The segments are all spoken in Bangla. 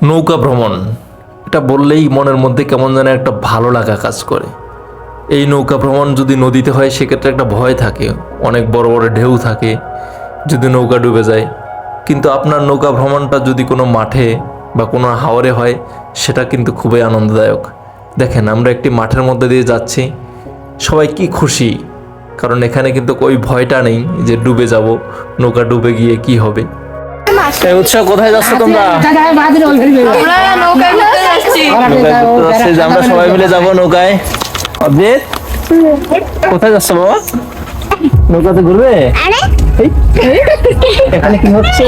নৌকা ভ্রমণ এটা বললেই মনের মধ্যে কেমন যেন একটা ভালো লাগা কাজ করে। এই নৌকা ভ্রমণ যদি নদীতে হয় সেক্ষেত্রে একটা ভয় থাকে, অনেক বড় বড় ঢেউ থাকে যদি নৌকা ডুবে যায়। কিন্তু আপনার নৌকা ভ্রমণটা যদি কোনো মাঠে বা কোনো হাওরে হয় সেটা কিন্তু খুবই আনন্দদায়ক। দেখেন আমরা একটি মাঠের মধ্যে দিয়ে যাচ্ছি, সবাই কি খুশি, কারণ এখানে কিন্তু ওই ভয়টা নেই যে ডুবে যাব, নৌকা ডুবে গিয়ে কি হবে। এই উৎসব কোথায় যাচ্ছ তোমরা? আমরা নৌকায় ঘুরতে যাচ্ছি। যে আমরা সবাই মিলে যাব নৌকায়। অদ্রিত কোথায় যাচ্ছ বাবা? নৌকাতে ঘুরবে? এখানে কি হচ্ছে?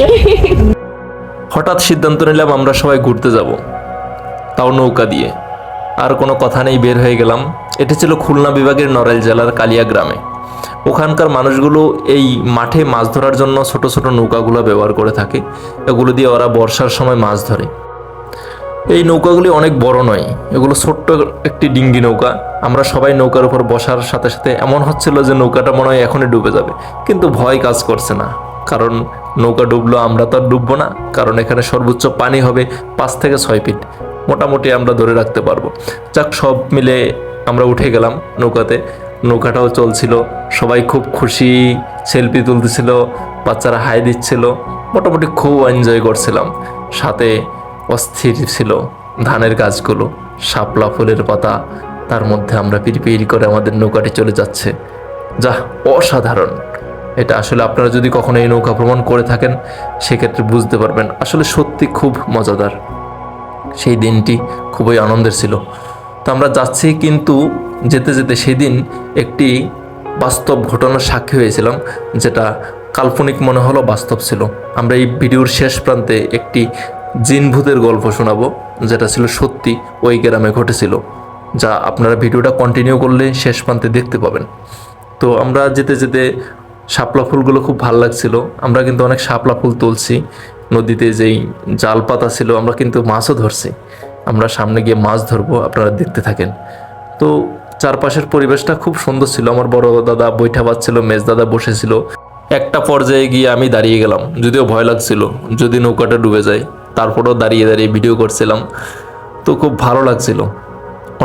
হঠাৎ সিদ্ধান্ত নিলাম আমরা সবাই ঘুরতে যাব, তাও নৌকা দিয়ে। আর কোনো কথা নেই, বের হয়ে গেলাম। এটি ছিল খুলনা বিভাগের নড়াইল জেলার কালিয়া গ্রামে। ওখানকার মানুষগুলো এই মাঠে মাছ ধরার জন্য ছোট ছোট নৌকাগুলো ব্যবহার করে থাকে। এগুলো দিয়ে ওরা বর্ষার সময় মাছ ধরে। এই নৌকাগুলি অনেক বড় নয়, এগুলো ছোট্ট একটি ডিঙ্গি নৌকা। আমরা সবাই নৌকার উপর বসার সাথে সাথে এমন হচ্ছিল যে নৌকাটা মনে হয় এখনই ডুবে যাবে, কিন্তু ভয় কাজ করছে না, কারণ নৌকা ডুবলো আমরা তো আর ডুববো না, কারণ এখানে সর্বোচ্চ পানি হবে 5 থেকে 6 ফিট, মোটামুটি আমরা ধরে রাখতে পারবো। যাক, সব মিলে আমরা উঠে গেলাম নৌকাতে। নৌকাটাও চলছিল, সবাই খুব খুশি, সেলফি তুলতেছিল, বাচ্চারা হাই দিচ্ছিল, মোটামুটি খুব এনজয় করছিলাম। সাথে অস্থির ছিল ধানের গাছগুলো, শাপলা ফুলের পাতা, তার মধ্যে আমরা পিড়ি করে আমাদের নৌকাটি চলে যাচ্ছে। যা অসাধারণ! এটা আসলে আপনারা যদি কখনো এই নৌকা ভ্রমণ করে থাকেন সেক্ষেত্রে বুঝতে পারবেন, আসলে সত্যি খুব মজাদার। সেই দিনটি খুবই আনন্দের ছিল। তো আমরা যাচ্ছি, কিন্তু যেতে যেতে সেদিন একটি বাস্তব ঘটনার সাক্ষী হয়েছিলাম, যেটা কাল্পনিক মনে হলো বাস্তব ছিল। আমরা এই ভিডিওর শেষ প্রান্তে একটি জিন ভূতের গল্প শোনাবো, যেটা ছিল সত্যি ওই গ্রামে ঘটেছিল, যা আপনারা ভিডিওটা কন্টিনিউ করলে শেষ প্রান্তে দেখতে পাবেন। তো আমরা যেতে যেতে শাপলা ফুলগুলো খুব ভালো লাগছিল। আমরা কিন্তু অনেক শাপলা ফুল তুলছি, নদীতে যেই জাল পাতা ছিল আমরা কিন্তু মাছও ধরছি। আমরা সামনে গিয়ে মাছ ধরবো, আপনারা দেখতে থাকেন। তো চারপাশের পরিবেশটা খুব সুন্দর ছিল। আমার বড় দাদা বৈঠা বাজছিল, মেজ দাদা বসেছিল। একটা পর্যায়ে গিয়ে আমি দাঁড়িয়ে গেলাম, যদিও ভয় লাগছিল যদি নৌকাটা ডুবে যায়, তারপরেও দাঁড়িয়ে দাঁড়িয়ে ভিডিও করছিলাম। তো খুব ভালো লাগছিল।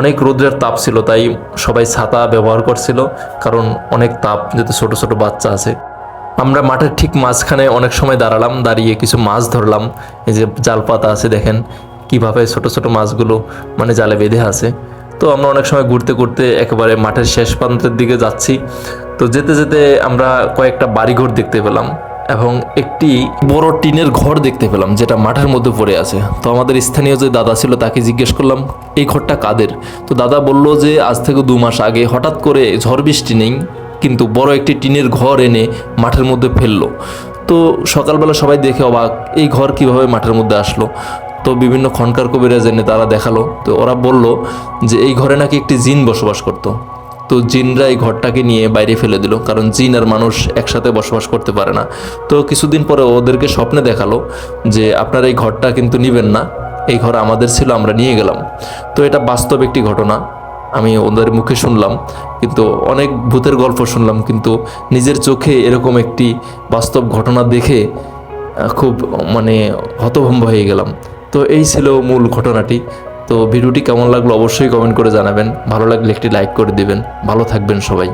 অনেক রোদ্রের তাপ ছিল, তাই সবাই ছাতা ব্যবহার করছিল, কারণ অনেক তাপ, যেহেতু ছোট ছোট বাচ্চা আছে। আমরা মাঠের ঠিক মাঝখানে অনেক সময় দাঁড়ালাম, দাঁড়িয়ে কিছু মাছ ধরলাম। এই যে জাল পাতা আছে, দেখেন কিভাবে ছোট ছোট মাছগুলো মানে জালে বেঁধে আছে। তো আমরা অনেক সময় ঘুরতে ঘুরতে একেবারে মাঠের শেষ প্রান্তের দিকে যাচ্ছি। তো যেতে যেতে আমরা কয়েকটা বাড়িঘর দেখতে পেলাম এবং একটি বড় টিনের ঘর দেখতে পেলাম, যেটা মাঠের মধ্যে পড়ে আছে। তো আমাদের স্থানীয় যে দাদা ছিল তাকে জিজ্ঞেস করলাম এই ঘরটা কাদের। তো দাদা বলল যে আজ থেকে 2 মাস আগে হঠাৎ করে ঝড় বৃষ্টি নেই, কিন্তু বড় একটি টিনের ঘর এনে মাঠের মধ্যে ফেললো। তো সকালবেলা সবাই দেখে অবাক, এই ঘর কিভাবে মাঠের মধ্যে আসলো। তো বিভিন্ন খনকার কবিরাজ এনে তারা দেখালো। তো ওরা বলল যে এই ঘরে নাকি একটি জিন বসবাস করতো। তো জিনরা এই ঘরটাকে নিয়ে বাইরে ফেলে দিল, কারণ জিন আর মানুষ একসাথে বসবাস করতে পারে না। তো কিছুদিন পরে ওদেরকে স্বপ্নে দেখালো যে আপনারা এই ঘরটা কিন্তু নেবেন না, এই ঘর আমাদের ছিল, আমরা নিয়ে গেলাম। তো এটা বাস্তব একটি ঘটনা, আমি ওদের মুখে শুনলাম, কিন্তু অনেক ভূতের গল্প শুনলাম, কিন্তু নিজের চোখে এরকম একটি বাস্তব ঘটনা দেখে খুব মানে হতভম্ব হয়ে গেলাম। তো এই ছিল মূল ঘটনাটি। তো ভিডিওটি কেমন লাগলো অবশ্যই কমেন্ট করে জানাবেন, ভালো লাগলে একটি লাইক করে দিবেন। ভালো থাকবেন সবাই।